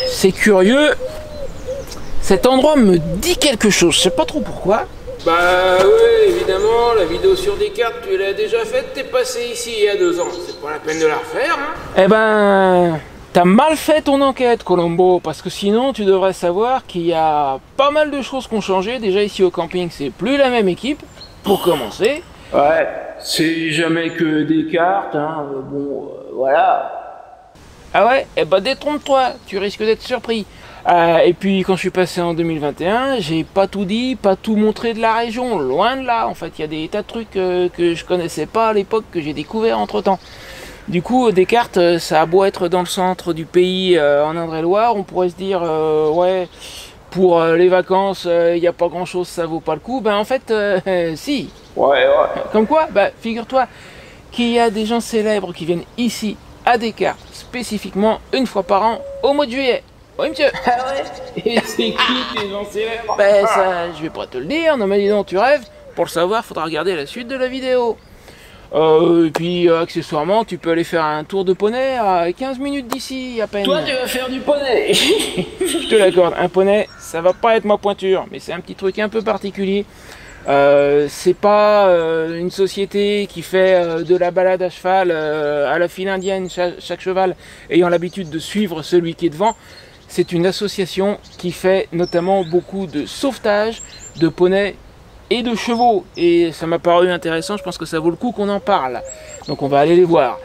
C'est curieux. Cet endroit me dit quelque chose, je sais pas trop pourquoi. Bah oui, évidemment, la vidéo sur Descartes, tu l'as déjà faite, t'es passé ici il y a 2 ans. C'est pas la peine de la refaire, hein. Eh ben, t'as mal fait ton enquête, Colombo, parce que sinon tu devrais savoir qu'il y a pas mal de choses qui ont changé. Déjà ici au camping, c'est plus la même équipe, pour commencer. Ouais, c'est jamais que Descartes, hein, voilà. Ah ouais? Eh ben détrompe-toi, tu risques d'être surpris. Et puis quand je suis passé en 2021, j'ai pas tout dit, pas tout montré de la région, loin de là. En fait, il y a des tas de trucs que je connaissais pas à l'époque, que j'ai découvert entre temps. Du coup, Descartes, ça a beau être dans le centre du pays, en Indre-et-Loire, on pourrait se dire, ouais, pour les vacances, il n'y a pas grand chose, ça vaut pas le coup. Ben en fait, si. Ouais. Comme quoi, bah, figure-toi qu'il y a des gens célèbres qui viennent ici, à Descartes, spécifiquement une fois par an, au mois de juillet. Oui, monsieur. Ah ouais. Et c'est qui tes gens célèbres? Ben ça, je vais pas te le dire, non mais dis donc, tu rêves. Pour le savoir, faudra regarder la suite de la vidéo. Et puis, accessoirement, tu peux aller faire un tour de poney à 15 minutes d'ici, à peine. Toi, tu vas faire du poney. Je te l'accorde, un poney, ça va pas être ma pointure, mais c'est un petit truc un peu particulier. C'est pas une société qui fait de la balade à cheval à la file indienne, chaque cheval ayant l'habitude de suivre celui qui est devant. C'est une association qui fait notamment beaucoup de sauvetage de poneys et de chevaux. Et ça m'a paru intéressant, je pense que ça vaut le coup qu'on en parle. Donc on va aller les voir.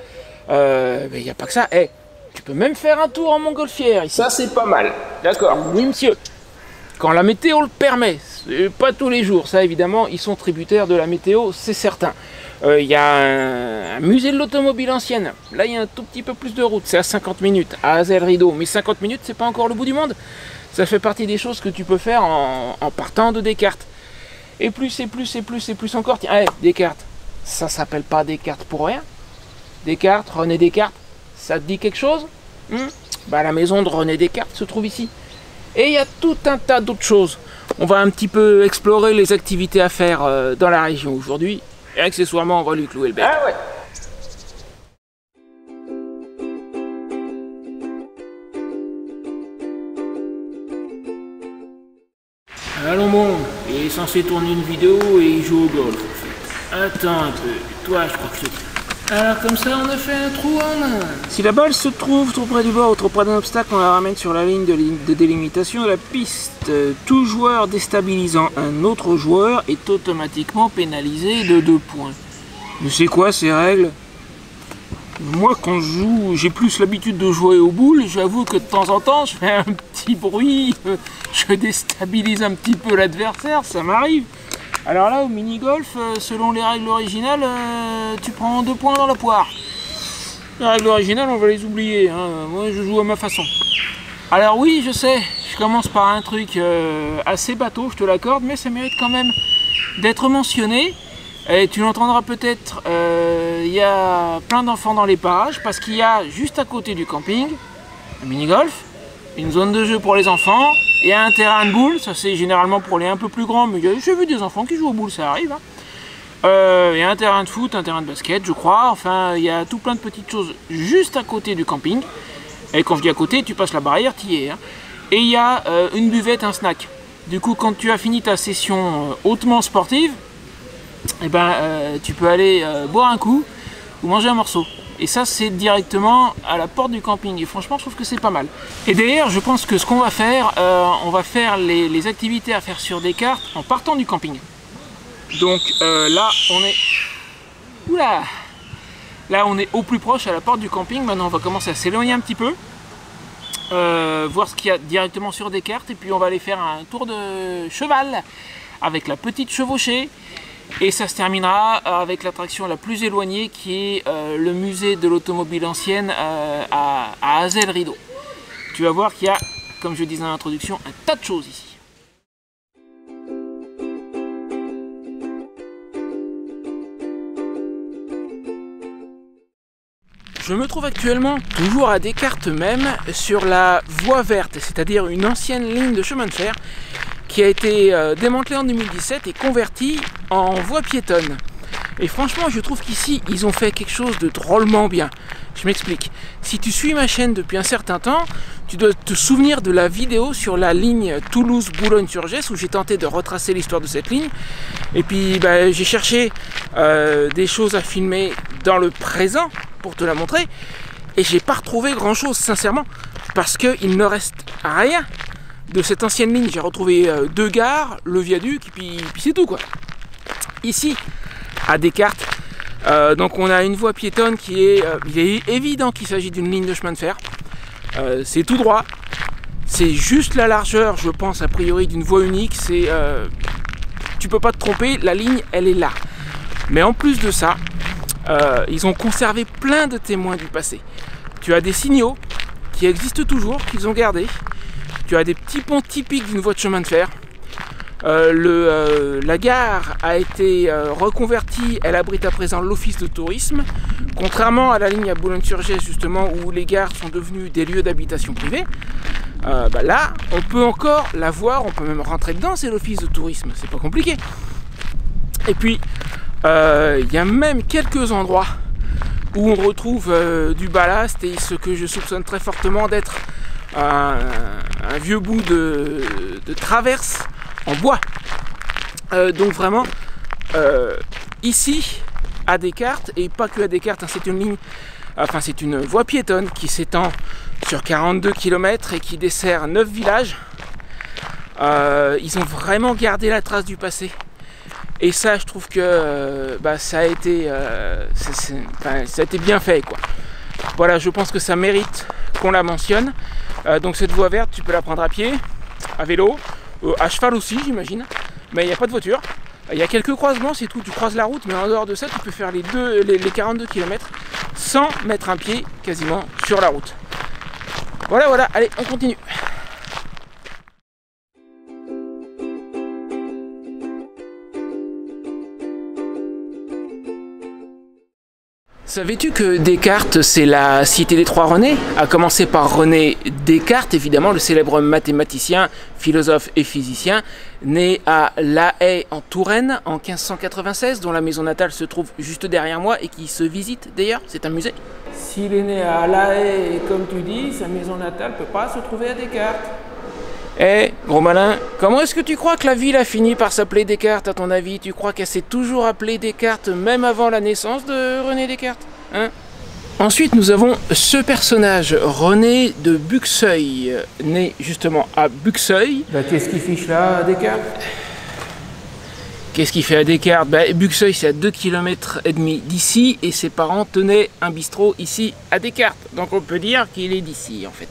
Mais il n'y a pas que ça. Hey, tu peux même faire un tour en montgolfière ici. Ça, c'est pas mal. D'accord. Oui, monsieur. Quand la météo le permet, pas tous les jours, ça évidemment, ils sont tributaires de la météo, c'est certain. Il y a un musée de l'automobile ancienne, là il y a un tout petit peu plus de route, c'est à 50 minutes, à Azel-Rideau, mais 50 minutes c'est pas encore le bout du monde, ça fait partie des choses que tu peux faire en partant de Descartes. Et plus encore, tiens, hey, Descartes, ça s'appelle pas Descartes pour rien. Descartes, René Descartes, ça te dit quelque chose? Bah, la maison de René Descartes se trouve ici. Et il y a tout un tas d'autres choses. On va un petit peu explorer les activités à faire dans la région aujourd'hui. Et accessoirement, on va lui clouer le bec. Ah ouais. Allons bon, il est censé tourner une vidéo et il joue au golf en fait. Attends un peu, toi je crois que je... Alors comme ça on a fait un trou en main. Si la balle se trouve trop près du bord ou trop près d'un obstacle, on la ramène sur la ligne de délimitation de la piste. Tout joueur déstabilisant un autre joueur est automatiquement pénalisé de 2 points. Mais c'est quoi ces règles? Moi quand je joue, j'ai plus l'habitude de jouer aux boules, j'avoue que de temps en temps je fais un petit bruit, je déstabilise un petit peu l'adversaire, ça m'arrive. Alors là, au mini-golf, selon les règles originales, tu prends 2 points dans la poire. Les règles originales, on va les oublier, hein. Moi je joue à ma façon. Alors oui, je sais, je commence par un truc assez bateau, je te l'accorde, mais ça mérite quand même d'être mentionné. Et tu l'entendras peut-être, il y a plein d'enfants dans les parages, parce qu'il y a juste à côté du camping, un mini-golf, une zone de jeu pour les enfants, et un terrain de boules, ça c'est généralement pour les un peu plus grands, mais j'ai vu des enfants qui jouent aux boules, ça arrive. Hein. Il y a un terrain de foot, un terrain de basket, je crois, enfin il y a tout plein de petites choses juste à côté du camping. Et quand je dis à côté, tu passes la barrière, tu y es. Hein. Et il y a une buvette, un snack. Du coup, quand tu as fini ta session hautement sportive, eh ben, tu peux aller boire un coup ou manger un morceau. Et ça, c'est directement à la porte du camping. Et franchement, je trouve que c'est pas mal. Et d'ailleurs, je pense que ce qu'on va faire, on va faire les activités à faire sur Descartes en partant du camping. Donc là, on est... Oula! Là, on est au plus proche, à la porte du camping. Maintenant, on va commencer à s'éloigner un petit peu. Voir ce qu'il y a directement sur Descartes. Et puis, on va aller faire un tour de cheval avec la petite chevauchée. Et ça se terminera avec l'attraction la plus éloignée qui est le musée de l'automobile ancienne à Azel-Rideau. Tu vas voir qu'il y a, comme je disais dans l'introduction, un tas de choses ici. Je me trouve actuellement toujours à Descartes même sur la voie verte, c'est-à-dire une ancienne ligne de chemin de fer qui a été démantelée en 2017 et convertie en voie piétonne. Et franchement, je trouve qu'ici, ils ont fait quelque chose de drôlement bien. Je m'explique. Si tu suis ma chaîne depuis un certain temps, tu dois te souvenir de la vidéo sur la ligne Toulouse-Boulogne-sur-Gesse où j'ai tenté de retracer l'histoire de cette ligne. Et puis, j'ai cherché des choses à filmer dans le présent pour te la montrer. Et j'ai pas retrouvé grand-chose, sincèrement, parce qu'il ne reste rien de cette ancienne ligne. J'ai retrouvé 2 gares, le viaduc, et puis c'est tout, quoi. Ici, à Descartes, donc on a une voie piétonne qui est... il est évident qu'il s'agit d'une ligne de chemin de fer. C'est tout droit. C'est juste la largeur, je pense, a priori, d'une voie unique. C'est, tu peux pas te tromper, la ligne, elle est là. Mais en plus de ça, ils ont conservé plein de témoins du passé. Tu as des signaux qui existent toujours, qu'ils ont gardés. Tu as des petits ponts typiques d'une voie de chemin de fer. La gare a été reconvertie, elle abrite à présent l'office de tourisme, contrairement à la ligne à Boulogne-sur-Gesse justement où les gares sont devenues des lieux d'habitation privée. Là, on peut encore la voir, on peut même rentrer dedans, c'est l'office de tourisme, c'est pas compliqué. Et puis, il y a même quelques endroits où on retrouve du ballast et ce que je soupçonne très fortement d'être un vieux bout de traverse en bois. Donc vraiment, ici, à Descartes, et pas que à Descartes, hein, c'est une ligne, enfin c'est une voie piétonne qui s'étend sur 42 km et qui dessert 9 villages. Ils ont vraiment gardé la trace du passé. Et ça, je trouve que ça a été bien fait, quoi. Voilà, je pense que ça mérite qu'on la mentionne. Donc cette voie verte, tu peux la prendre à pied, à vélo, à cheval aussi, j'imagine. Mais il n'y a pas de voiture. Il y a quelques croisements, c'est tout. Tu croises la route, mais en dehors de ça, tu peux faire les 42 km sans mettre un pied quasiment sur la route. Voilà, allez, on continue. Savais-tu que Descartes, c'est la cité des trois René? À commencer par René Descartes, évidemment, le célèbre mathématicien, philosophe et physicien, né à La Haye en Touraine en 1596, dont la maison natale se trouve juste derrière moi et qui se visite d'ailleurs, c'est un musée. S'il est né à La Haye, et comme tu dis, sa maison natale ne peut pas se trouver à Descartes. Gros malin, comment est-ce que tu crois que la ville a fini par s'appeler Descartes, à ton avis? Tu crois qu'elle s'est toujours appelée Descartes, même avant la naissance de René Descartes, hein? Ensuite, nous avons ce personnage, René de Buxeuil, né justement à Buxeuil. Qu'est-ce qu'il fiche là, à Descartes? Qu'est-ce qu'il fait à Descartes? Buxeuil, c'est à 2,5 km d'ici, et ses parents tenaient un bistrot ici à Descartes. Donc on peut dire qu'il est d'ici, en fait.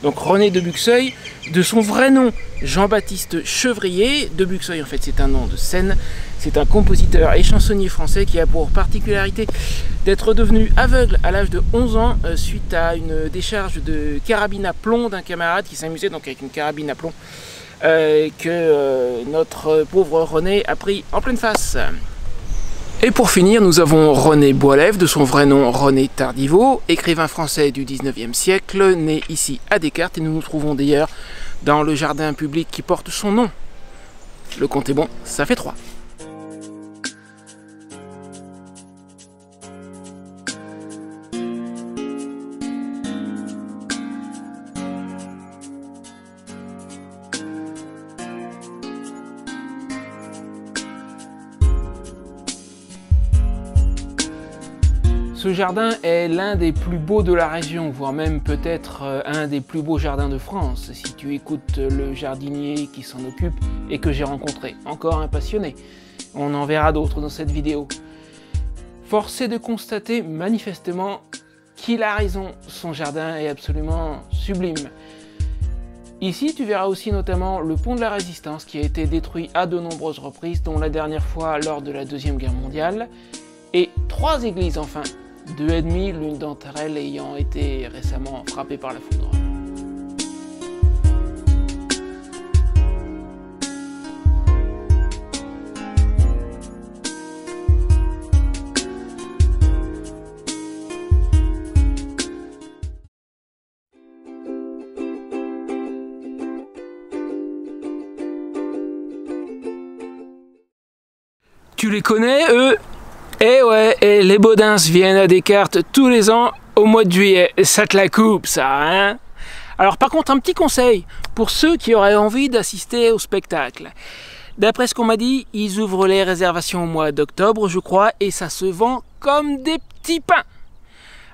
Donc René de Buxeuil, de son vrai nom Jean-Baptiste Chevrier. De Buxeuil, en fait, c'est un nom de scène. C'est un compositeur et chansonnier français qui a pour particularité d'être devenu aveugle à l'âge de 11 ans suite à une décharge de carabine à plomb d'un camarade qui s'amusait donc avec une carabine à plomb que notre pauvre René a pris en pleine face. Et pour finir, nous avons René Boilève, de son vrai nom René Tardiveau, écrivain français du 19e siècle, né ici à Descartes, et nous nous trouvons d'ailleurs dans le jardin public qui porte son nom. Le compte est bon, ça fait 3. Ce jardin est l'un des plus beaux de la région, voire même peut-être un des plus beaux jardins de France, si tu écoutes le jardinier qui s'en occupe et que j'ai rencontré. Encore un passionné. On en verra d'autres dans cette vidéo. Force est de constater manifestement qu'il a raison, son jardin est absolument sublime. Ici, tu verras aussi notamment le pont de la Résistance qui a été détruit à de nombreuses reprises, dont la dernière fois lors de la Deuxième Guerre mondiale, et 3 églises enfin. 2,5, l'une d'entre elles ayant été récemment frappée par la foudre. Tu les connais, eux? Et ouais, et les Baudins viennent à Descartes tous les ans au mois de juillet. Ça te la coupe, ça, hein? Alors par contre, un petit conseil pour ceux qui auraient envie d'assister au spectacle. D'après ce qu'on m'a dit, ils ouvrent les réservations au mois d'octobre, je crois, et ça se vend comme des petits pains.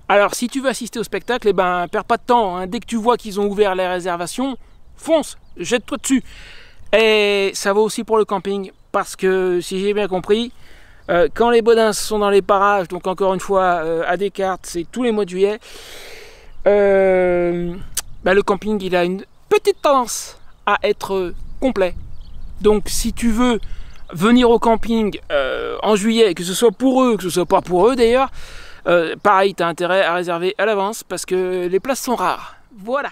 Alors si tu veux assister au spectacle, eh ben, perds pas de temps, hein. Dès que tu vois qu'ils ont ouvert les réservations, fonce, jette-toi dessus. Et ça vaut aussi pour le camping, parce que si j'ai bien compris, quand les Baudins sont dans les parages, donc encore une fois à Descartes, c'est tous les mois de juillet, le camping il a une petite tendance à être complet. Donc si tu veux venir au camping en juillet, que ce soit pour eux, que ce soit pas pour eux d'ailleurs, pareil, tu as intérêt à réserver à l'avance parce que les places sont rares. Voilà.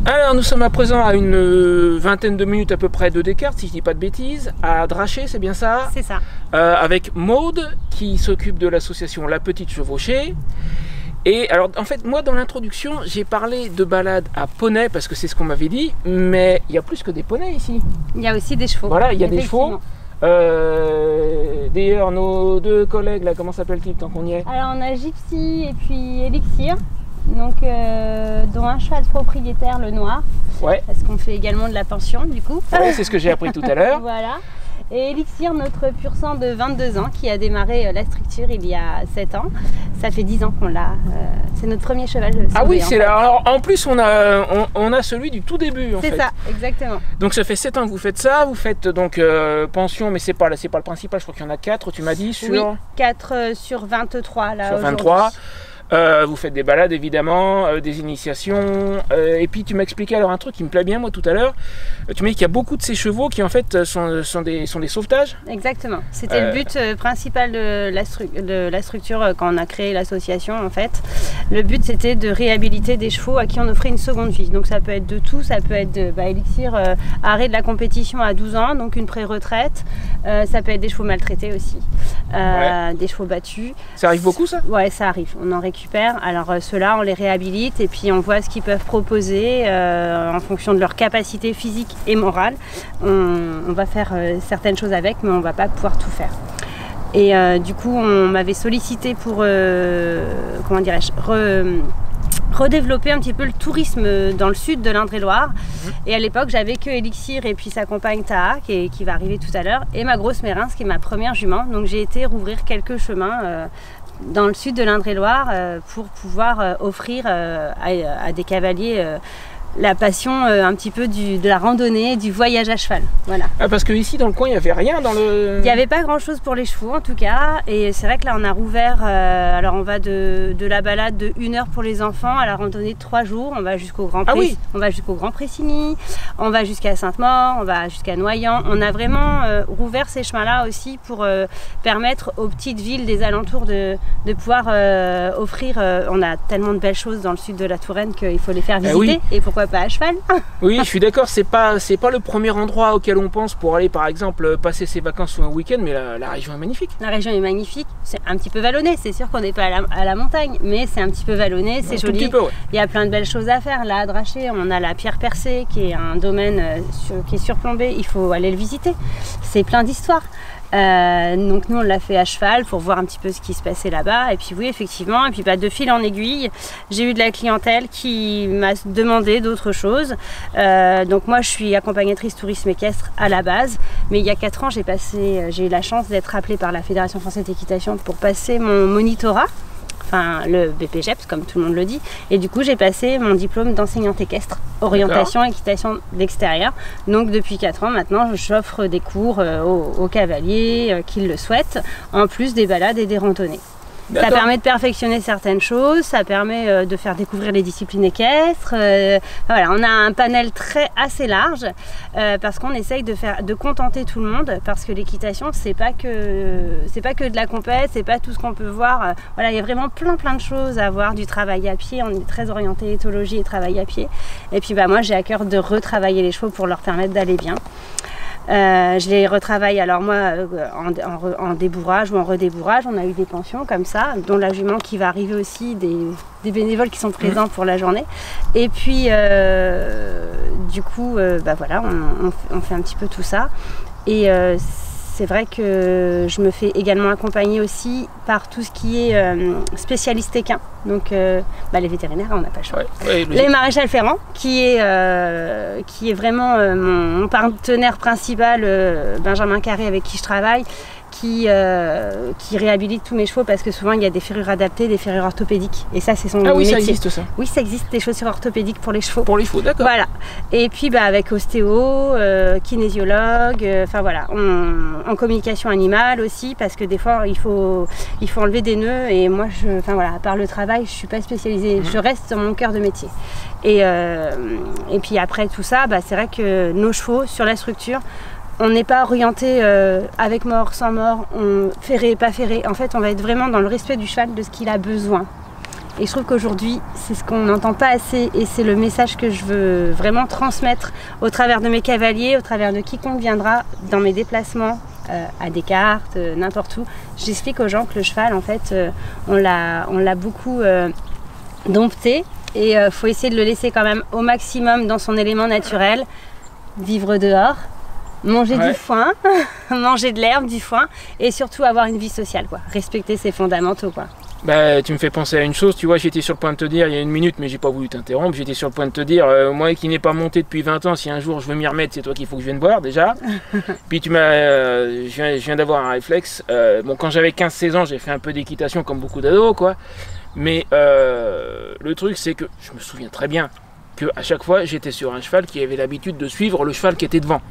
Alors nous sommes à présent à une vingtaine de minutes à peu près de Descartes, si je dis pas de bêtises, à Draché, c'est bien ça? C'est ça. Avec Maude qui s'occupe de l'association La Petite Chevauchée. Et alors en fait moi dans l'introduction j'ai parlé de balade à poney parce que c'est ce qu'on m'avait dit, mais il y a plus que des poneys ici. Il y a aussi des chevaux. Voilà, il y a des chevaux. D'ailleurs nos deux collègues là, comment s'appellent-ils tant qu'on y est? Alors on a Gypsy et puis Elixir. Donc, dont un cheval propriétaire, le noir, ouais. Parce qu'on fait également de la pension du coup. Ouais, c'est ce que j'ai appris tout à l'heure. Voilà. Et Elixir, notre pur sang de 22 ans, qui a démarré la structure il y a 7 ans. Ça fait 10 ans qu'on l'a. C'est notre premier cheval. Ah oui, c'est là. Alors en plus, on a celui du tout début. C'est ça, exactement. Donc ça fait 7 ans que vous faites ça. Vous faites donc pension, mais c'est pas le principal. Je crois qu'il y en a 4, tu m'as dit, sur... Oui, 4 sur 23 là. Sur 23. Vous faites des balades évidemment, des initiations, et puis tu m'as expliqué alors un truc qui me plaît bien moi tout à l'heure. Tu m'as dit qu'il y a beaucoup de ces chevaux qui en fait sont des sauvetages. Exactement, c'était le but principal de la structure quand on a créé l'association en fait. Le but c'était de réhabiliter des chevaux à qui on offrait une seconde vie. Donc ça peut être de tout, ça peut être de Elixir, arrêt de la compétition à 12 ans, donc une pré-retraite. Ça peut être des chevaux maltraités aussi, ouais. Des chevaux battus. Ça arrive beaucoup ça? Ouais, ça arrive, on en récupère. Alors ceux-là, on les réhabilite et puis on voit ce qu'ils peuvent proposer en fonction de leur capacité physique et morale. On va faire certaines choses avec, mais on ne va pas pouvoir tout faire. Et du coup, on m'avait sollicité pour, comment dirais-je, redévelopper un petit peu le tourisme dans le sud de l'Indre-et-Loire. Et à l'époque, j'avais que Elixir et puis sa compagne Taha, qui va arriver tout à l'heure, et ma grosse Mérins, qui est ma première jument. Donc j'ai été rouvrir quelques chemins dans le sud de l'Indre-et-Loire pour pouvoir offrir à des cavaliers la passion un petit peu de la randonnée, du voyage à cheval. Voilà. Ah, parce que ici dans le coin il n'y avait rien dans le... Il n'y avait pas grand chose pour les chevaux en tout cas, et c'est vrai que là on a rouvert, alors on va de la balade de 1 heure pour les enfants à la randonnée de 3 jours, on va jusqu'au Grand Pré, oui. On va jusqu'au Grand Pressigny, on va jusqu'à Sainte-Maure, on va jusqu'à Noyant. On a vraiment rouvert ces chemins-là aussi pour permettre aux petites villes des alentours de pouvoir offrir, on a tellement de belles choses dans le sud de la Touraine qu'il faut les faire visiter, oui. Et pourquoi pas à cheval. Oui, je suis d'accord, c'est pas le premier endroit auquel on pense pour aller par exemple passer ses vacances ou un week-end, mais la région est magnifique. La région est magnifique, c'est un petit peu vallonné, c'est sûr qu'on n'est pas à la montagne, mais c'est un petit peu vallonné, c'est joli. Petit peu, ouais. Il y a plein de belles choses à faire. Là à Draché, on a la pierre percée qui est un domaine qui est surplombé, il faut aller le visiter. C'est plein d'histoires. Donc nous on l'a fait à cheval pour voir un petit peu ce qui se passait là-bas, et puis oui effectivement, et puis de fil en aiguille j'ai eu de la clientèle qui m'a demandé d'autres choses. Donc moi je suis accompagnatrice tourisme équestre à la base, mais il y a 4 ans j'ai eu la chance d'être appelée par la Fédération Française d'Équitation pour passer mon monitorat, enfin le BPGEPS comme tout le monde le dit, et du coup j'ai passé mon diplôme d'enseignante équestre, orientation, équitation d'extérieur. Donc depuis 4 ans maintenant j'offre des cours aux cavaliers qui le souhaitent, en plus des balades et des randonnées. Ça permet de perfectionner certaines choses, ça permet de faire découvrir les disciplines équestres. Voilà, on a un panel assez large parce qu'on essaye de contenter tout le monde, parce que l'équitation c'est pas que de la compète, c'est pas tout ce qu'on peut voir. Voilà, il y a vraiment plein de choses à voir, du travail à pied. On est très orienté éthologie et travail à pied. Et puis moi j'ai à cœur de retravailler les chevaux pour leur permettre d'aller bien. Je les retravaille alors moi en débourrage ou en redébourrage. On a eu des pensions comme ça, dont la jument qui va arriver aussi, des bénévoles qui sont présents pour la journée. Et puis du coup, voilà, on fait un petit peu tout ça. Et c'est vrai que je me fais également accompagner aussi par tout ce qui est spécialiste équin. Donc les vétérinaires, on n'a pas le choix. Les maréchals ferrants, qui est vraiment mon partenaire principal, Benjamin Carré, avec qui je travaille, qui réhabilite tous mes chevaux parce que souvent il y a des ferrures adaptées, des ferrures orthopédiques. Et ça, c'est son métier. Ah oui, ça existe ça. Oui, ça existe, des chaussures orthopédiques pour les chevaux. Pour les chevaux, d'accord. Voilà. Et puis avec ostéo, kinésiologue, enfin voilà, en communication animale aussi, parce que des fois il faut enlever des nœuds. Et moi, à part le travail, je suis pas spécialisée. Je reste dans mon cœur de métier. Et puis après tout ça, c'est vrai que nos chevaux sur la structure, on n'est pas orienté avec mort, sans mort, ferré, pas ferré. En fait, on va être vraiment dans le respect du cheval, de ce qu'il a besoin. Et je trouve qu'aujourd'hui, c'est ce qu'on n'entend pas assez et c'est le message que je veux vraiment transmettre au travers de mes cavaliers, au travers de quiconque viendra dans mes déplacements, à Descartes, n'importe où. J'explique aux gens que le cheval, en fait, on l'a beaucoup dompté et il faut essayer de le laisser quand même au maximum dans son élément naturel, vivre dehors. Manger du foin, manger de l'herbe, du foin et surtout avoir une vie sociale, quoi. Respecter ses fondamentaux, quoi. Tu me fais penser à une chose, tu vois, j'étais sur le point de te dire il y a une minute, mais j'ai pas voulu t'interrompre, j'étais sur le point de te dire, moi qui n'ai pas monté depuis 20 ans, si un jour je veux m'y remettre, c'est toi qu'il faut que je vienne voir déjà. Puis je viens d'avoir un réflexe, quand j'avais 15-16 ans, j'ai fait un peu d'équitation comme beaucoup d'ados, quoi. Mais le truc c'est que je me souviens très bien qu'à chaque fois j'étais sur un cheval qui avait l'habitude de suivre le cheval qui était devant.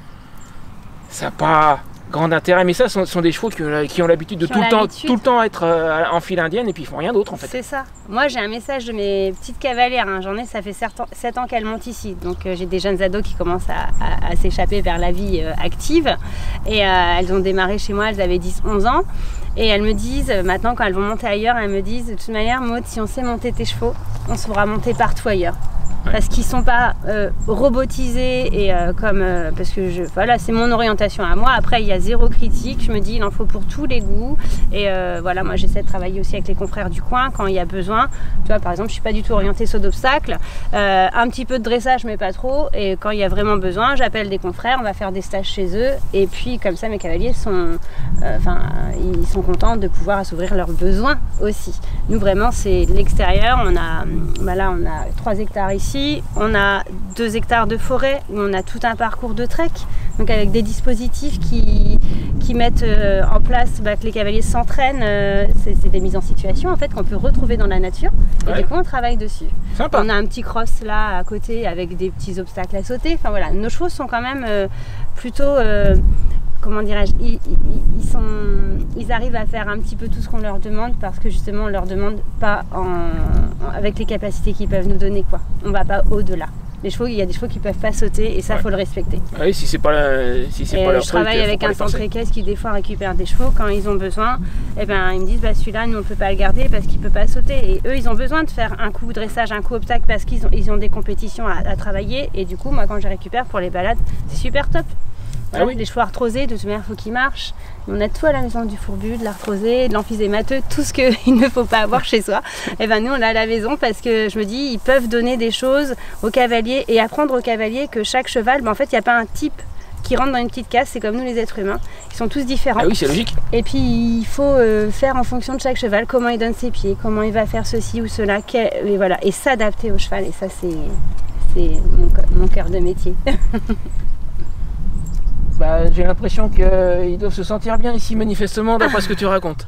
Ça n'a pas grand intérêt, mais ça sont des chevaux qui ont l'habitude de tout le temps être en file indienne et puis ils font rien d'autre en fait. C'est ça. Moi j'ai un message de mes petites cavalières, j'en ai, ça fait 7 ans qu'elles montent ici, donc j'ai des jeunes ados qui commencent à s'échapper vers la vie active et elles ont démarré chez moi, elles avaient 10-11 ans et elles me disent, maintenant quand elles vont monter ailleurs, elles me disent de toute manière Maud, si on sait monter tes chevaux, on saura monter partout ailleurs. Parce qu'ils ne sont pas robotisés et parce que c'est mon orientation à moi. Après il y a zéro critique, je me dis il en faut pour tous les goûts et moi j'essaie de travailler aussi avec les confrères du coin quand il y a besoin. Tu vois, par exemple, je suis pas du tout orientée saut d'obstacle, un petit peu de dressage mais pas trop, et quand il y a vraiment besoin j'appelle des confrères, on va faire des stages chez eux et puis comme ça mes cavaliers sont ils sont contents de pouvoir assouvir leurs besoins aussi. Nous vraiment c'est l'extérieur, on a 3 hectares ici. On a 2 hectares de forêt où on a tout un parcours de trek, donc avec des dispositifs qui mettent en place que les cavaliers s'entraînent. C'est des mises en situation en fait qu'on peut retrouver dans la nature et du coup on travaille dessus. Sympa. On a un petit cross là à côté avec des petits obstacles à sauter. Enfin voilà, nos chevaux sont quand même plutôt comment dirais-je, ils arrivent à faire un petit peu tout ce qu'on leur demande parce que justement on leur demande pas avec les capacités qu'ils peuvent nous donner, quoi. On va pas au-delà. Les chevaux, il y a des chevaux qui peuvent pas sauter et ça faut le respecter. Oui, si c'est pas leur je travaille avec un centre équestre qui des fois récupère des chevaux quand ils ont besoin. Et ils me disent celui-là nous on peut pas le garder parce qu'il peut pas sauter et eux ils ont besoin de faire un coup dressage, un coup obstacle parce qu'ils ont des compétitions à travailler et du coup moi quand je les récupère pour les balades c'est super top. Voilà, les chevaux arthrosés, de toute manière, il faut qu'ils marchent. On a tout à la maison, du fourbu, de l'arthrosé, de l'emphysémateux, tout ce qu'il ne faut pas avoir chez soi. Et nous, on l'a à la maison parce que je me dis, ils peuvent donner des choses aux cavaliers et apprendre aux cavaliers que chaque cheval, en fait, il n'y a pas un type qui rentre dans une petite case, c'est comme nous les êtres humains. Ils sont tous différents. Ah oui, c'est logique. Et puis, il faut faire en fonction de chaque cheval, comment il donne ses pieds, comment il va faire ceci ou cela, et voilà, et s'adapter au cheval. Et ça, c'est mon cœur de métier. J'ai l'impression qu'ils doivent se sentir bien ici manifestement d'après ce que tu racontes.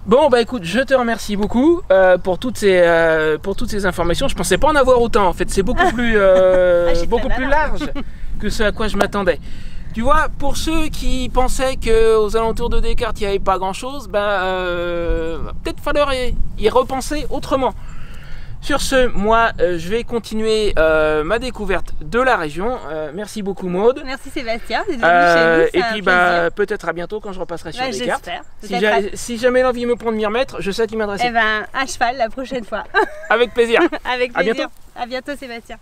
Bon écoute, je te remercie beaucoup pour toutes ces informations. Je pensais pas en avoir autant en fait, c'est beaucoup plus large que ce à quoi je m'attendais. Tu vois, pour ceux qui pensaient qu'aux alentours de Descartes il n'y avait pas grand chose, peut-être falloir y repenser autrement. Sur ce, moi, je vais continuer ma découverte de la région. Merci beaucoup, Maud. Merci Sébastien d'être venu chez nous. Et puis, peut-être à bientôt quand je repasserai sur Descartes. Si jamais l'envie me prend de m'y remettre, je sais qui m'adresser. À cheval la prochaine fois. Avec plaisir. Avec plaisir. À bientôt. À bientôt, Sébastien.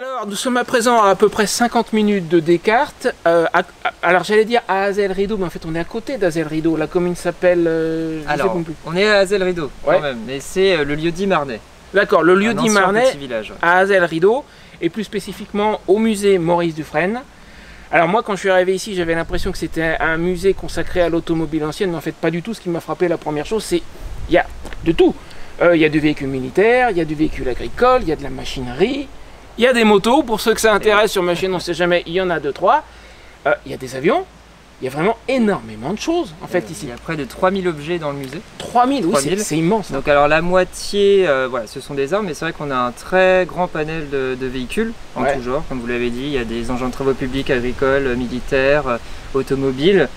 Alors, nous sommes à présent à peu près 50 minutes de Descartes. Alors, j'allais dire à Azel-Rideau, mais en fait, on est à côté d'Azel-Rideau. La commune s'appelle... Alors, on est à Azel-Rideau, quand même, mais c'est le lieu-dit Marnais. D'accord, le lieu dit Marnais, village, ouais. à Azel-Rideau, et plus spécifiquement au musée Maurice Dufresne. Alors moi, quand je suis arrivé ici, j'avais l'impression que c'était un musée consacré à l'automobile ancienne, mais en fait pas du tout. Ce qui m'a frappé, la première chose, c'est il y a de tout. Il y a du véhicule militaire, il y a du véhicule agricole, il y a de la machinerie, il y a des motos, pour ceux que ça intéresse sur ma chaîne, on ne sait jamais, il y en a 2-3. Il y a des avions, il y a vraiment énormément de choses en fait ici. Il y a près de 3000 objets dans le musée. 3000, oui, c'est immense. Donc alors la moitié, voilà, ce sont des armes, mais c'est vrai qu'on a un très grand panel de véhicules en tout genre, comme vous l'avez dit. Il y a des engins de travaux publics, agricoles, militaires, automobiles,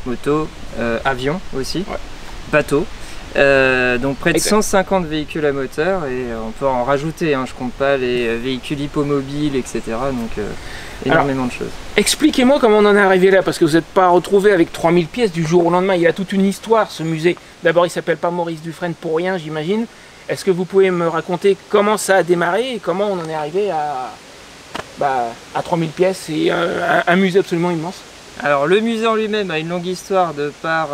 motos, avions aussi, bateaux. Donc près de 150 véhicules à moteur, et on peut en rajouter, hein, je compte pas les véhicules hippomobiles, etc. Donc énormément de choses. Expliquez-moi comment on en est arrivé là, parce que vous n'êtes pas retrouvé avec 3000 pièces du jour au lendemain. Il a toute une histoire, ce musée. D'abord, il s'appelle pas Maurice Dufresne pour rien, j'imagine. Est-ce que vous pouvez me raconter comment ça a démarré et comment on en est arrivé à 3000 pièces et un musée absolument immense? Alors le musée en lui-même a une longue histoire de par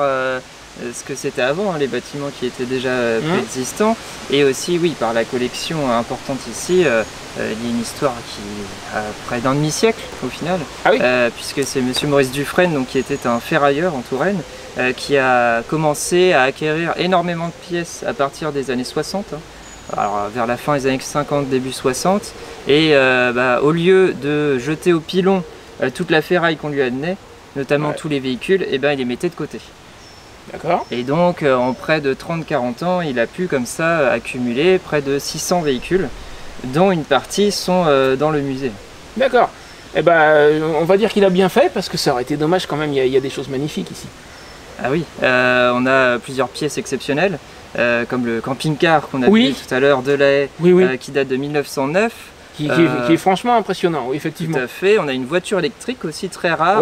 ce que c'était avant, hein, les bâtiments qui étaient déjà préexistants, et aussi oui par la collection importante ici. Il y a une histoire qui a près d'un demi-siècle au final, puisque c'est monsieur Maurice Dufresne, donc, qui était un ferrailleur en Touraine, qui a commencé à acquérir énormément de pièces à partir des années 60, hein. Alors vers la fin des années 50, début 60, et au lieu de jeter au pilon toute la ferraille qu'on lui amenait, notamment tous les véhicules, il les mettait de côté. D'accord. Et donc en près de 30-40 ans, il a pu comme ça accumuler près de 600 véhicules, dont une partie sont dans le musée. D'accord. On va dire qu'il a bien fait, parce que ça aurait été dommage quand même, il y a des choses magnifiques ici. Ah oui, on a plusieurs pièces exceptionnelles, comme le camping-car qu'on a vu tout à l'heure de la Haye, qui date de 1909. Qui est franchement impressionnant, oui, effectivement. Tout à fait, on a une voiture électrique aussi très rare.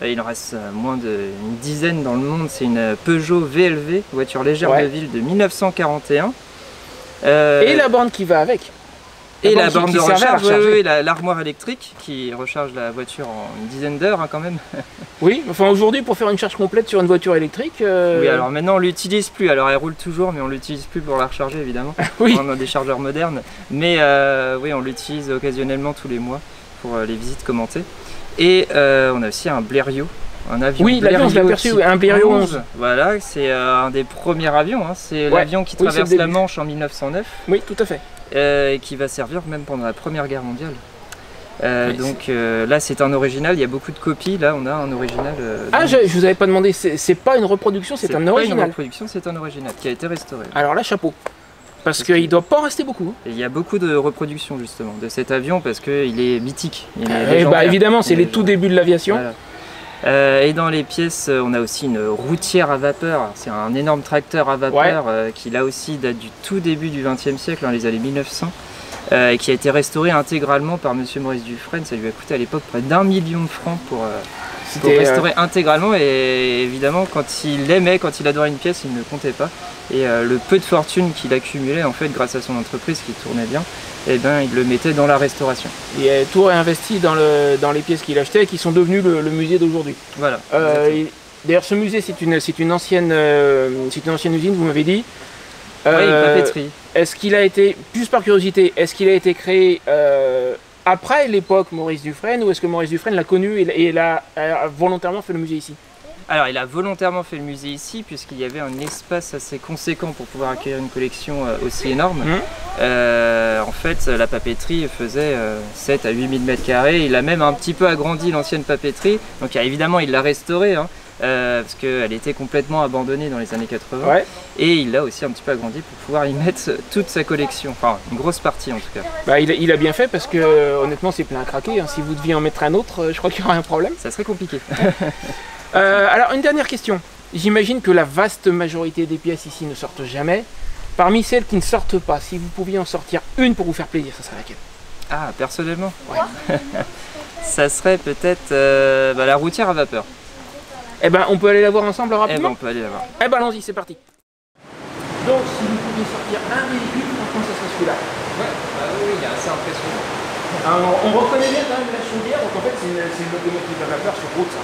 Il en reste moins d'une dizaine dans le monde, c'est une Peugeot VLV, voiture légère de ville de 1941. Et la borne qui va avec. Et la borne de recharge, l'armoire électrique qui recharge la voiture en une dizaine d'heures, hein, quand même. Oui, enfin aujourd'hui pour faire une charge complète sur une voiture électrique... Oui, alors maintenant on l'utilise plus, alors elle roule toujours mais on l'utilise plus pour la recharger évidemment. On a des chargeurs modernes, mais oui, on l'utilise occasionnellement tous les mois pour les visites commentées. Et on a aussi un Blériot, un avion. Oui, l'avion, je l'ai aperçu, un Blériot 11. Voilà, c'est un des premiers avions, hein. C'est l'avion qui traverse la Manche en 1909. Oui, tout à fait. Et qui va servir même pendant la Première Guerre mondiale. Donc là c'est un original, il y a beaucoup de copies, là on a un original. Je vous avais pas demandé, c'est pas une reproduction, c'est un original. C'est pas une reproduction, c'est un original qui a été restauré. Alors là, chapeau. Parce qu'il ne doit pas en rester beaucoup. Et il y a beaucoup de reproductions justement de cet avion parce qu'il est mythique. Évidemment, c'est les tout débuts de l'aviation. Voilà. Et dans les pièces, on a aussi une routière à vapeur. C'est un énorme tracteur à vapeur qui là aussi date du tout début du XXe siècle, les années 1900. Et qui a été restauré intégralement par monsieur Maurice Dufresne. Ça lui a coûté à l'époque près d'1 million de francs pour restaurer intégralement. Et évidemment, quand il adorait une pièce, il ne comptait pas. Et le peu de fortune qu'il accumulait, en fait, grâce à son entreprise qui tournait bien, il le mettait dans la restauration. Il a tout réinvesti dans les pièces qu'il achetait, qui sont devenues le musée d'aujourd'hui. Voilà. D'ailleurs, ce musée, c'est une ancienne usine, vous m'avez dit. Oui, une papeterie. Est-ce qu'il a été, plus par curiosité, est-ce qu'il a été créé après l'époque Maurice Dufresne, ou est-ce que Maurice Dufresne l'a connu et a volontairement fait le musée ici? Alors il a volontairement fait le musée ici puisqu'il y avait un espace assez conséquent pour pouvoir accueillir une collection aussi énorme. En fait la papeterie faisait 7 à 8 000 m², il a même un petit peu agrandi l'ancienne papeterie, donc évidemment il l'a restaurée, hein, parce qu'elle était complètement abandonnée dans les années 80, et il l'a aussi un petit peu agrandi pour pouvoir y mettre toute sa collection, enfin une grosse partie en tout cas. Il a bien fait parce que honnêtement c'est plein à craquer, hein. Si vous deviez en mettre un autre, je crois qu'il y aurait un problème. Ça serait compliqué. Alors une dernière question, j'imagine que la vaste majorité des pièces ici ne sortent jamais. Parmi celles qui ne sortent pas, si vous pouviez en sortir une pour vous faire plaisir, ça serait laquelle? Ah, personnellement ça serait peut-être la routière à vapeur. Eh ben on peut aller la voir ensemble rapidement. On peut aller la voir. Eh ben allons-y, c'est parti. Donc si vous pouviez sortir un véhicule, franchement ça serait celui-là. Oui, il est assez impressionnant. On reconnaît bien quand même la chaudière, donc en fait c'est une locomotive à vapeur sur route, ça.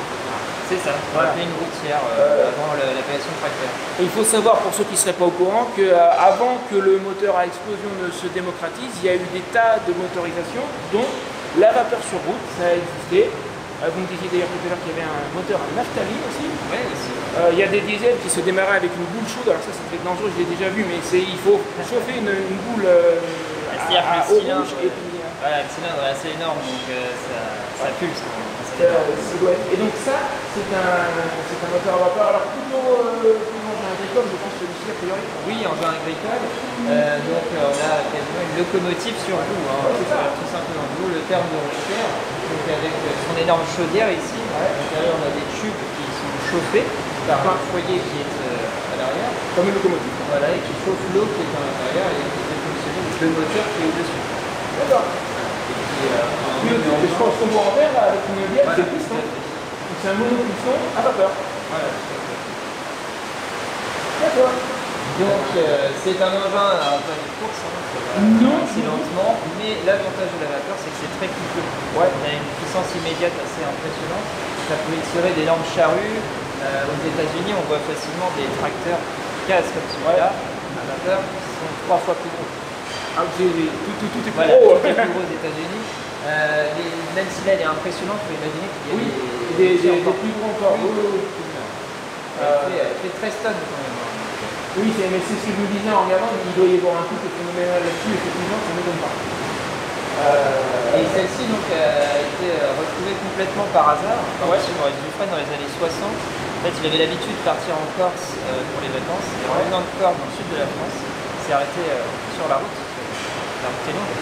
C'est ça, Voilà. on a fait une routière avant l'appellation tracteur. Et il faut savoir, pour ceux qui ne seraient pas au courant, qu'avant que le moteur à explosion ne se démocratise, il y a eu des tas de motorisations, dont la vapeur sur route, ça a existé. Vous me disiez d'ailleurs tout à l'heure qu'il y avait un moteur à naphtaline aussi. Oui, aussi. Il y a des diesels qui se démarraient avec une boule chaude, alors ça c'est très dangereux, je l'ai déjà vu, mais il faut chauffer une boule à eau rouge. Voilà, le cylindre est assez énorme, donc ça pulse. Et donc ça, c'est un moteur à vapeur. Alors plutôt engin agricole, je pense celui-ci a priori. Oui, engin agricole. Donc on a quasiment une locomotive sur roue, tout simplement. D'où le terme de routière. Donc avec son énorme chaudière ici. À l'intérieur on a des tubes qui sont chauffés par un foyer qui est à l'arrière. Comme une locomotive. Voilà, et qui chauffe l'eau qui est à l'intérieur et qui fait fonctionner le moteur qui est au-dessus. D'accord. Je pense qu'on voit en vert là, avec une bière, c'est le piston. Donc c'est un monopiston à vapeur. Voilà. D'accord. Donc c'est un engin à pas de course, assez lentement, mais l'avantage de la vapeur c'est que c'est très coûteux. Ouais. On a une puissance immédiate assez impressionnante. Ça peut tirer d'énormes charrues. Aux États-Unis, on voit facilement des tracteurs gaz comme celui-là, à vapeur, qui sont 3 fois plus gros. Ah, tout est Voilà, gros. tout est plus gros aux États-Unis. Même si là elle est impressionnante, il faut imaginer qu'il y a des plus gros encore. Oui. Elle fait 13 tonnes quand même. Oui, mais c'est ce que je me disais en regardant, il doit y avoir un truc phénoménal là-dessus, effectivement, ça ne m'étonne pas. Et celle-ci donc a été retrouvée complètement par hasard par M. Maurice Dufresne dans les années 60. En fait, il avait l'habitude de partir en Corse pour les vacances. Et en revenant de Corse dans le sud de la France, il s'est arrêté sur la route. La route est longue.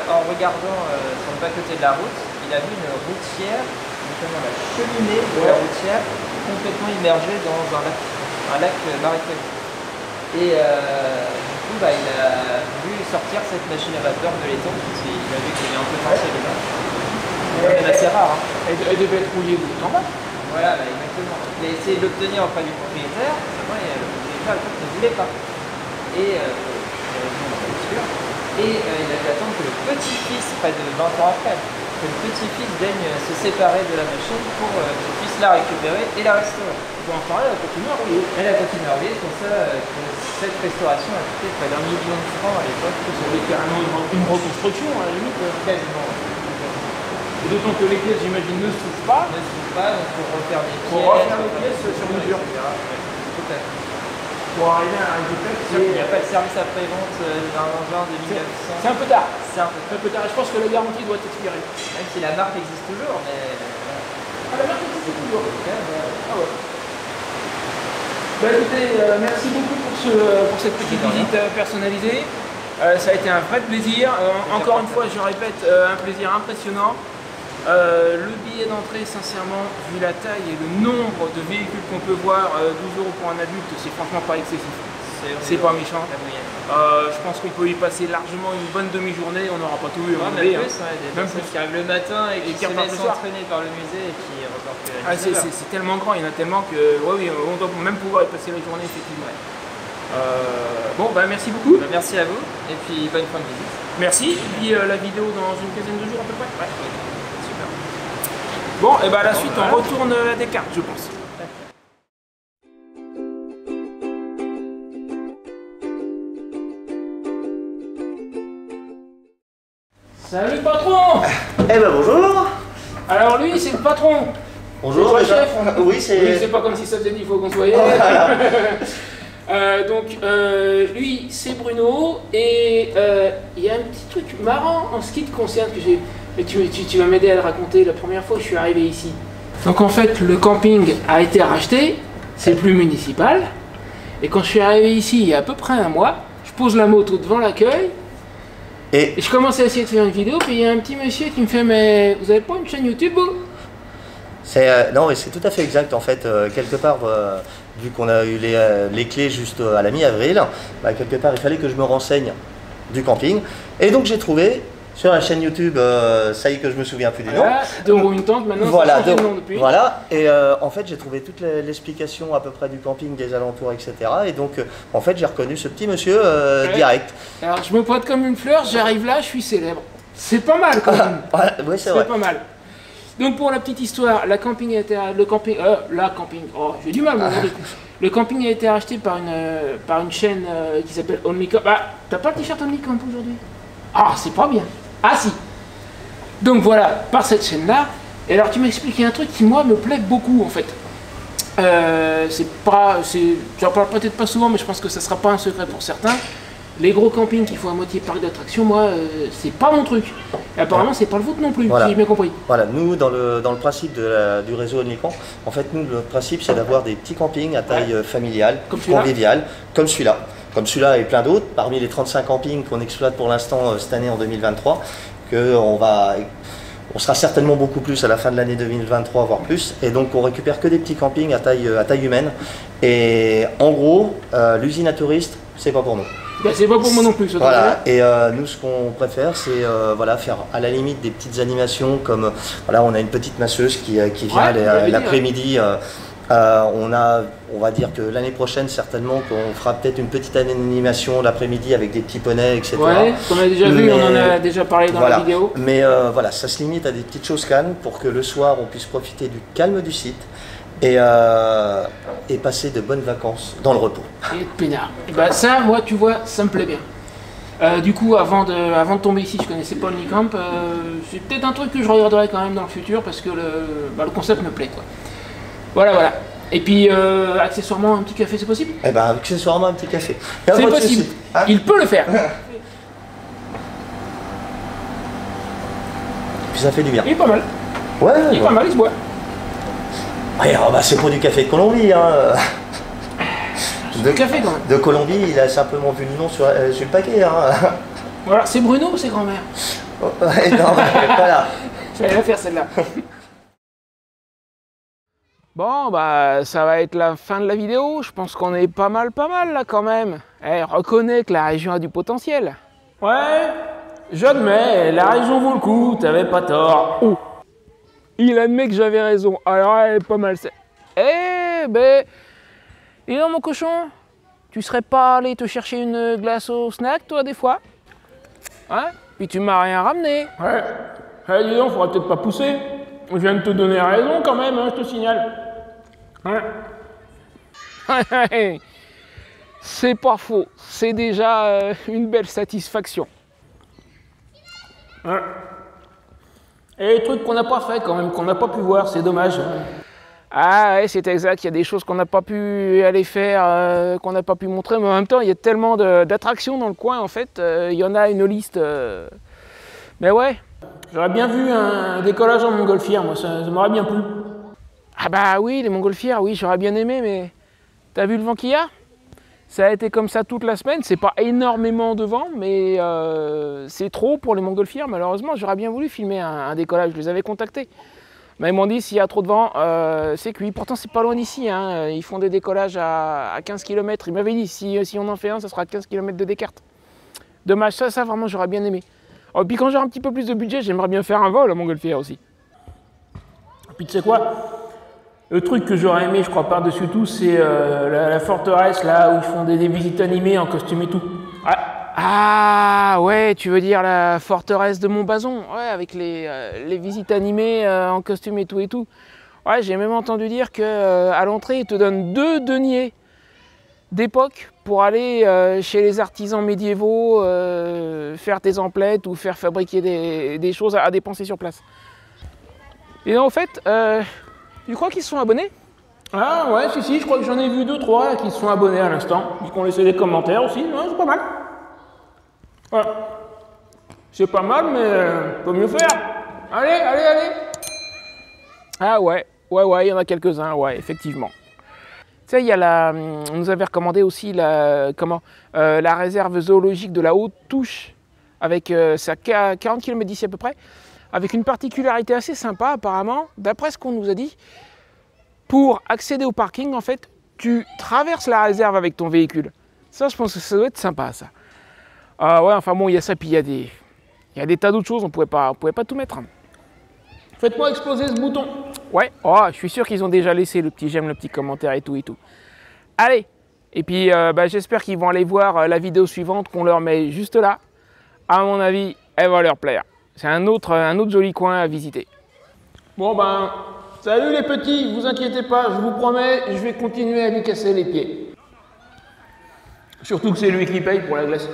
En regardant sur le bas-côté de la route, il a vu une routière, notamment la cheminée de la routière, complètement immergée dans un lac maritime. Et du coup, il a voulu sortir cette machine à vapeur de l'étang, parce qu'il a vu qu'il y avait un potentiel là. C'est assez rare. Elle devait être rouillée en bas. Voilà, exactement. Il a essayé de l'obtenir auprès du propriétaire, le propriétaire ne voulait pas. Et il a dû attendre que le petit-fils, près de 20 ans après, que le petit-fils daigne se séparer de la machine pour qu'il puisse la récupérer et la restaurer. Pour en parler, elle a continué à rouiller. Elle a continué à rouiller, c'est pour ça que cette restauration a coûté près d'1 million de francs à l'époque. C'était carrément une reconstruction à la limite. Quasiment. Et d'autant que les pièces, j'imagine, ne se trouvent pas. Ne se trouvent pas, donc pour refaire des pièces. Pour refaire les pièces sur mesure. Tout à fait. Pour arriver à un résultat qui Il n'y a pas de service après-vente d'un engin de 1900. C'est un peu tard. C'est un peu tard. Je pense que la garantie doit expirer. Même si la marque existe toujours, mais... Ah, la marque existe toujours. Ah ouais. Écoutez, merci beaucoup pour cette petite visite personnalisée. Ça a été un vrai plaisir. Encore une fois, je répète, un plaisir impressionnant. Le billet d'entrée, sincèrement, vu la taille et le nombre de véhicules qu'on peut voir, 12 € pour un adulte, c'est franchement pas excessif. C'est pas méchant. Je pense qu'on peut y passer largement une bonne demi-journée, on n'aura pas tout vu. Même plus, des personnes qui arrivent le matin et qui se laissent entraîner par le musée et qui repartent à 19 h. C'est tellement grand, il y en a tellement que on doit même pouvoir y passer la journée, effectivement. Merci beaucoup. Merci à vous et puis bonne fin de visite. Merci, et puis la vidéo dans une quinzaine de jours à peu près. Ouais. Super. Bon, et à la suite, on retourne à Descartes, je pense. Salut patron! Bonjour! Alors lui, c'est le patron! Bonjour, le chef! Oui, c'est pas comme si ça faisait 10 fois qu'on se voyait. Lui, c'est Bruno, et il y a un petit truc marrant en ce qui te concerne que j'ai... Mais tu vas m'aider à le raconter la première fois que je suis arrivé ici. Donc en fait, le camping a été racheté, c'est plus municipal, et quand je suis arrivé ici il y a à peu près un mois, je pose la moto devant l'accueil, et je commence à essayer de faire une vidéo, puis il y a un petit monsieur qui me fait « Mais vous avez pas une chaîne YouTube ?» Non, mais c'est tout à fait exact. En fait, quelque part, vu qu'on a eu les clés juste à la mi-avril, quelque part, il fallait que je me renseigne du camping. Et donc, j'ai trouvé Sur la chaîne YouTube, ça y est que je me souviens plus du nom. Voilà, 2 € une tente, maintenant Voilà, ça change de nom depuis. voilà. Et en fait, j'ai trouvé toute l'explication à peu près du camping, des alentours, etc. Et donc, en fait, j'ai reconnu ce petit monsieur direct. Alors, je me pointe comme une fleur, j'arrive là, je suis célèbre. C'est pas mal quand même. Oui, c'est vrai. pas mal. Donc, pour la petite histoire, le camping, oh, j'ai du mal, moi, le camping a été racheté par une chaîne qui s'appelle Only Camp. Ah, t'as pas le t-shirt Only Camp aujourd'hui? Ah, c'est pas bien. Ah si. Donc voilà, par cette chaîne-là. Et alors tu m'as expliqué un truc qui moi me plaît beaucoup en fait. J'en parle peut-être pas souvent, mais je pense que ça sera pas un secret pour certains. Les gros campings qui font à moitié parc d'attractions, moi, c'est pas mon truc. Et apparemment, c'est pas le vôtre non plus, Voilà. si j'ai bien compris. Voilà, nous, dans le principe du réseau Onlycamp, en fait, nous, le principe, c'est d'avoir des petits campings à taille familiale, conviviale, comme celui-là. Comme celui-là et plein d'autres, parmi les 35 campings qu'on exploite pour l'instant cette année en 2023, on sera certainement beaucoup plus à la fin de l'année 2023, voire plus. Et donc on récupère que des petits campings à taille humaine. Et en gros, l'usine à touristes, c'est pas pour nous. Ben, c'est pas pour moi non plus. Ça voilà. Et nous, ce qu'on préfère, c'est voilà, faire à la limite des petites animations comme voilà, on a une petite masseuse qui vient l'après-midi. On va dire que l'année prochaine, certainement, qu'on fera peut-être une petite animation l'après-midi avec des petits poneys, etc. Ouais, qu'on a déjà vu, on en a déjà parlé dans la vidéo. Mais voilà, ça se limite à des petites choses calmes pour que le soir, on puisse profiter du calme du site et passer de bonnes vacances dans le repos. Et de peinard. Et bah ça, moi, tu vois, ça me plaît bien. Du coup, avant de tomber ici, je connaissais pas Only Camp. C'est peut-être un truc que je regarderai quand même dans le futur parce que le concept me plaît, quoi. Voilà. Et puis, accessoirement, un petit café, c'est possible? Eh ben, accessoirement, un petit café. C'est possible. Hein? Il peut le faire. Puis ça fait du bien. Il est pas mal. Ouais. Il est pas mal, il se boit. Ouais, bah, c'est pour du café de Colombie. Hein. Café, quand même. De Colombie, il a simplement vu le nom sur le paquet. Hein. Voilà, c'est Bruno ou c'est grand-mère? Ouais, non, voilà. J'allais la faire celle-là. Bon, bah, ça va être la fin de la vidéo. Je pense qu'on est pas mal là quand même. Reconnais que la région a du potentiel. Ouais, j'admets, la région vaut le coup, t'avais pas tort. Oh, il admet que j'avais raison. Alors, elle est pas mal. Et non, mon cochon, tu serais pas allé te chercher une glace au snack, toi, des fois? Hein? Puis tu m'as rien ramené. Ouais, dis donc, faudrait peut-être pas pousser. Je viens de te donner raison quand même, hein, je te signale. Ouais. C'est pas faux, c'est déjà une belle satisfaction. Ouais. Et les trucs qu'on n'a pas fait quand même, qu'on n'a pas pu voir, c'est dommage. Ah ouais, c'est exact, il y a des choses qu'on n'a pas pu aller faire, qu'on n'a pas pu montrer, mais en même temps, il y a tellement d'attractions dans le coin, en fait, il y en a une liste. Mais ouais, j'aurais bien vu un décollage en montgolfière, moi, ça m'aurait bien plu. Ah bah oui, les montgolfières, oui, j'aurais bien aimé, mais t'as vu le vent qu'il y a? Ça a été comme ça toute la semaine, c'est pas énormément de vent, mais c'est trop pour les montgolfières, malheureusement. J'aurais bien voulu filmer un décollage, je les avais contactés. Mais ils m'ont dit, s'il y a trop de vent, c'est cuit. Pourtant, c'est pas loin d'ici, hein. Ils font des décollages à 15 km. Ils m'avaient dit, si on en fait un, ça sera 15 km de Descartes. Dommage, ça vraiment, j'aurais bien aimé. Et puis quand j'aurai un petit peu plus de budget, j'aimerais bien faire un vol à montgolfière aussi. Et puis tu sais quoi? Le truc que j'aurais aimé, je crois, par-dessus tout, c'est la forteresse, là, où ils font des visites animées en costume et tout. Ah ouais, tu veux dire la forteresse de Montbazon? Ouais, avec les visites animées en costume et tout. Ouais, j'ai même entendu dire qu'à l'entrée, ils te donnent 2 deniers d'époque pour aller chez les artisans médiévaux, faire tes emplettes ou faire fabriquer des choses à dépenser sur place. Et non, en fait, tu crois qu'ils se sont abonnés? Ah ouais, si, je crois que j'en ai vu 2-3 qui se sont abonnés à l'instant. Ils ont laissé des commentaires aussi, ouais, c'est pas mal. Ouais. C'est pas mal, mais peut mieux faire. Allez. Ah ouais, il y en a quelques-uns, ouais, effectivement. Tu sais, il y a on nous avait recommandé aussi la réserve zoologique de la Haute-Touche, avec c'est à 40 km d'ici à peu près, avec une particularité assez sympa apparemment, d'après ce qu'on nous a dit. Pour accéder au parking, en fait, tu traverses la réserve avec ton véhicule. Ça, je pense que ça doit être sympa, ça. Ouais, enfin bon, il y a ça, puis il Il y a des tas d'autres choses, on pouvait pas tout mettre. Faites-moi exploser ce bouton. Ouais, oh, je suis sûr qu'ils ont déjà laissé le petit j'aime, le petit commentaire et tout. Allez, et puis j'espère qu'ils vont aller voir la vidéo suivante qu'on leur met juste là. À mon avis, elle va leur plaire. C'est un autre joli coin à visiter. Bon ben, salut les petits, vous inquiétez pas, je vous promets, je vais continuer à lui casser les pieds. Surtout que c'est lui qui paye pour la glace.